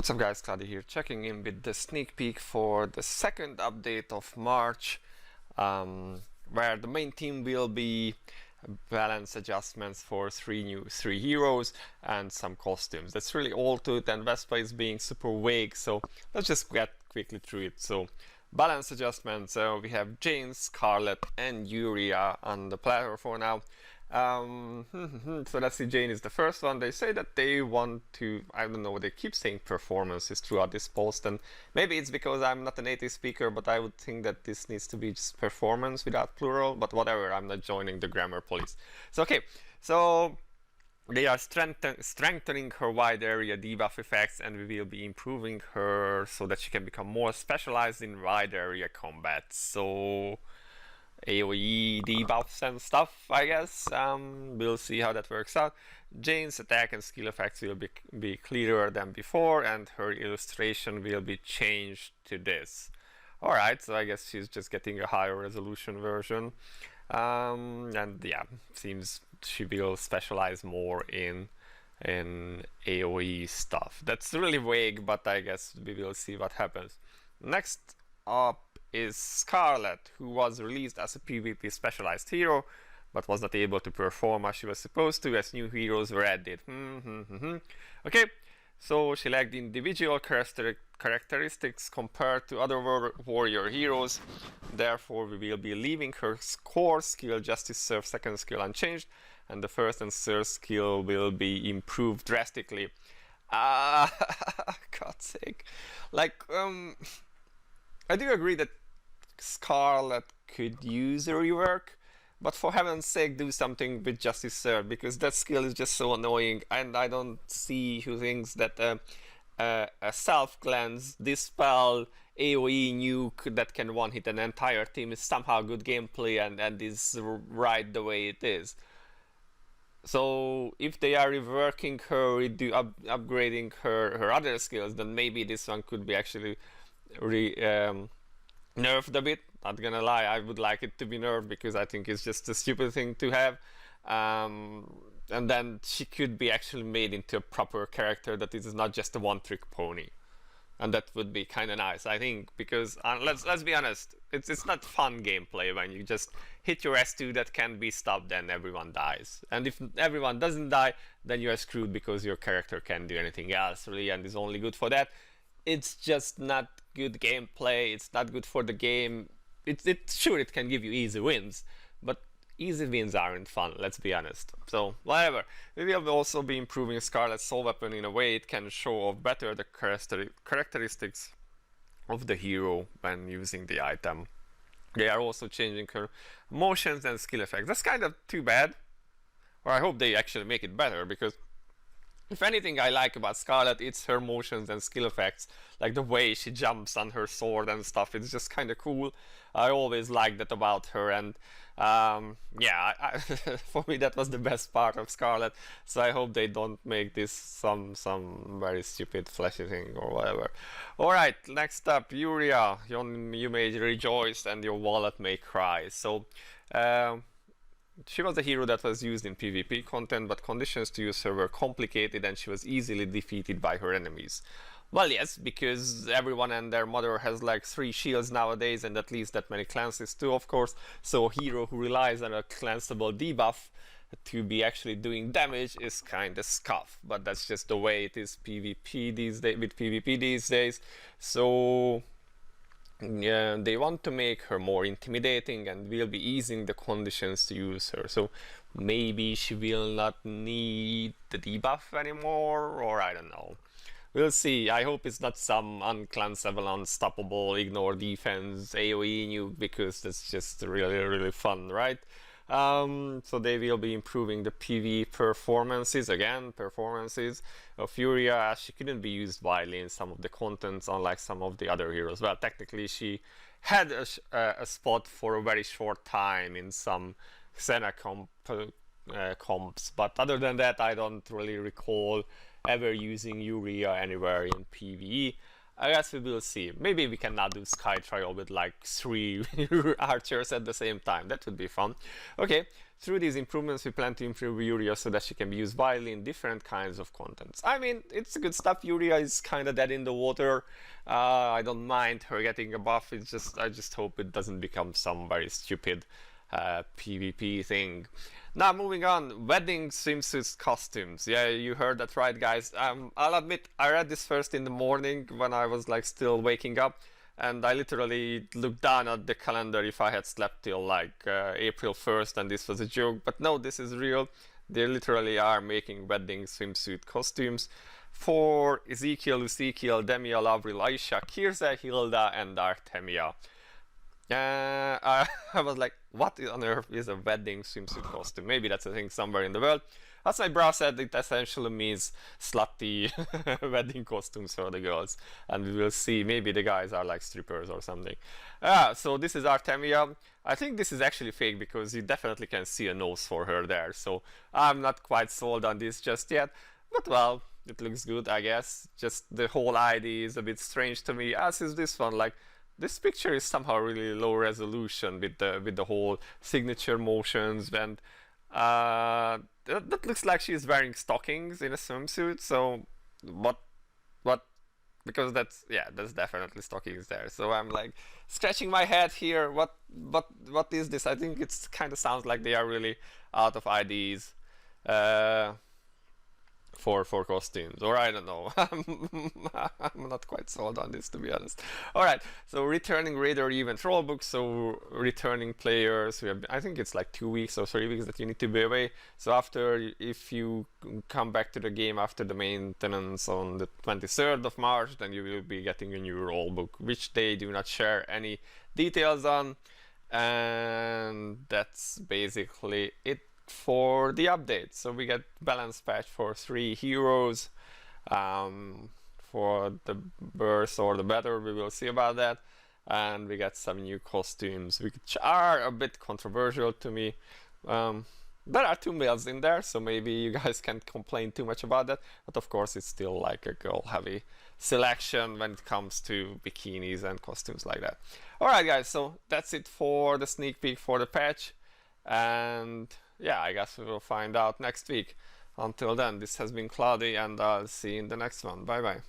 What's up guys, Cloudie here, checking in with the sneak peek for the second update of March, where the main theme will be balance adjustments for three heroes and some costumes. That's really all to it, and Vespa is being super vague, so let's just get quickly through it. So balance adjustments, we have Jane, Scarlet and Yuria on the platter for now. So let's see, Jane is the first one. They say that they want to, I don't know, they keep saying performances throughout this post, and maybe it's because I'm not a native speaker, but I would think that this needs to be just performance without plural, but whatever, I'm not joining the grammar police. So okay, so they are strengthening her wide area debuff effects, and we will be improving her so that she can become more specialized in wide area combat. So AoE debuffs and stuff, I guess. We'll see how that works out. Jane's attack and skill effects will be clearer than before, and her illustration will be changed to this. Alright, so I guess she's just getting a higher resolution version. And yeah, seems she will specialize more in AoE stuff. That's really vague, but I guess we will see what happens. Next up is Scarlet, who was released as a PvP specialized hero, but was not able to perform as she was supposed to, as new heroes were added. Okay, so she lacked individual characteristics compared to other warrior heroes. Therefore, we will be leaving her core skill, Justice Serve second skill, unchanged, and the first and third skill will be improved drastically. God's sake. Like, I do agree that Scarlet could use a rework, but for heaven's sake do something with Justice Serve, because that skill is just so annoying, and I don't see who thinks that a self-cleanse, dispel, AoE nuke that can one-hit an entire team is somehow good gameplay and is right the way it is. So if they are reworking her, upgrading her other skills, then maybe this one could be actually nerfed a bit. Not gonna lie, I would like it to be nerfed, because I think it's just a stupid thing to have, and then she could be actually made into a proper character that is not just a one-trick pony, and that would be kind of nice, I think, because let's be honest, it's not fun gameplay when you just hit your S2 that can be stopped and everyone dies, and if everyone doesn't die, then you are screwed because your character can't do anything else really and is only good for that. It's just not good gameplay. It's not good for the game. Sure, it can give you easy wins, but easy wins aren't fun, let's be honest. So whatever. We will also be improving Scarlet's soul weapon in a way it can show off better the characteristics of the hero when using the item. They are also changing her motions and skill effects. That's kind of too bad, or I hope they actually make it better, because if anything I like about Scarlet, it's her motions and skill effects, like the way she jumps on her sword and stuff. It's just kind of cool. I always liked that about her, and yeah, for me that was the best part of Scarlet. So I hope they don't make this some very stupid flashy thing or whatever. Alright, next up, Yuria. You may rejoice and your wallet may cry. So she was a hero that was used in PvP content, but conditions to use her were complicated and she was easily defeated by her enemies. Well, yes, because everyone and their mother has like 3 shields nowadays, and at least that many cleanses too, of course. So a hero who relies on a cleansable debuff to be actually doing damage is kind of scuff, but that's just the way it is PvP these days. So yeah, they want to make her more intimidating and will be easing the conditions to use her. So maybe she will not need the debuff anymore, or I don't know. We'll see. I hope it's not some uncleansable, unstoppable, ignore defense, AoE nuke, because that's just really fun, right? So they will be improving the PvE performances of Yuria, as she couldn't be used widely in some of the contents, unlike some of the other heroes. Well, technically she had a spot for a very short time in some Xena comps, but other than that I don't really recall ever using Yuria anywhere in PvE. I guess we will see. Maybe we can now do Sky Trial with like 3 archers at the same time. That would be fun. Okay, Through these improvements, we plan to improve Yuria so that she can be used widely in different kinds of contents. I mean, it's good stuff. Yuria is kind of dead in the water. I don't mind her getting a buff. It's just, I just hope it doesn't become some very stupid PvP thing. Now moving on, wedding swimsuits costumes. Yeah, you heard that right, guys. I'll admit, I read this first in the morning when I was like still waking up, and I literally looked down at the calendar if I had slept till like April 1st and this was a joke, but no, this is real. They literally are making wedding swimsuit costumes for Ezekiel, Demia, Avril, Aisha, Kirza, Hilda, and Artemia. I was like, what on earth is a wedding swimsuit costume? Maybe that's a thing somewhere in the world. As my bro said, it essentially means slutty wedding costumes for the girls. And we will see, maybe the guys are like strippers or something. So this is Artemia. I think this is actually fake because you definitely can see a nose for her there. So I'm not quite sold on this just yet. But well, it looks good, I guess. Just the whole ID is a bit strange to me, as is this one. Like, this picture is somehow really low resolution with the whole signature motions, and that looks like she's wearing stockings in a swimsuit. So what? Because that's definitely stockings there. So I'm like scratching my head here. What is this? I think it's kind of sounds like they are really out of IDs for costumes, or I don't know. I'm not quite sold on this, to be honest. All right, so returning raider event rulebook. So returning players, we have, I think it's like 2 weeks or 3 weeks that you need to be away. So after, if you come back to the game after the maintenance on the 23rd of March, then you will be getting a new rulebook, which they do not share any details on. And that's basically it for the update. So we get balance patch for 3 heroes. For the worse or the better, we will see about that. And we get some new costumes, which are a bit controversial to me. There are 2 males in there, so maybe you guys can't complain too much about that, but of course it's still like a girl heavy selection when it comes to bikinis and costumes like that. Alright guys, so that's it for the sneak peek for the patch, and yeah, I guess we will find out next week. Until then, this has been Cloudie, and I'll see you in the next one. Bye bye.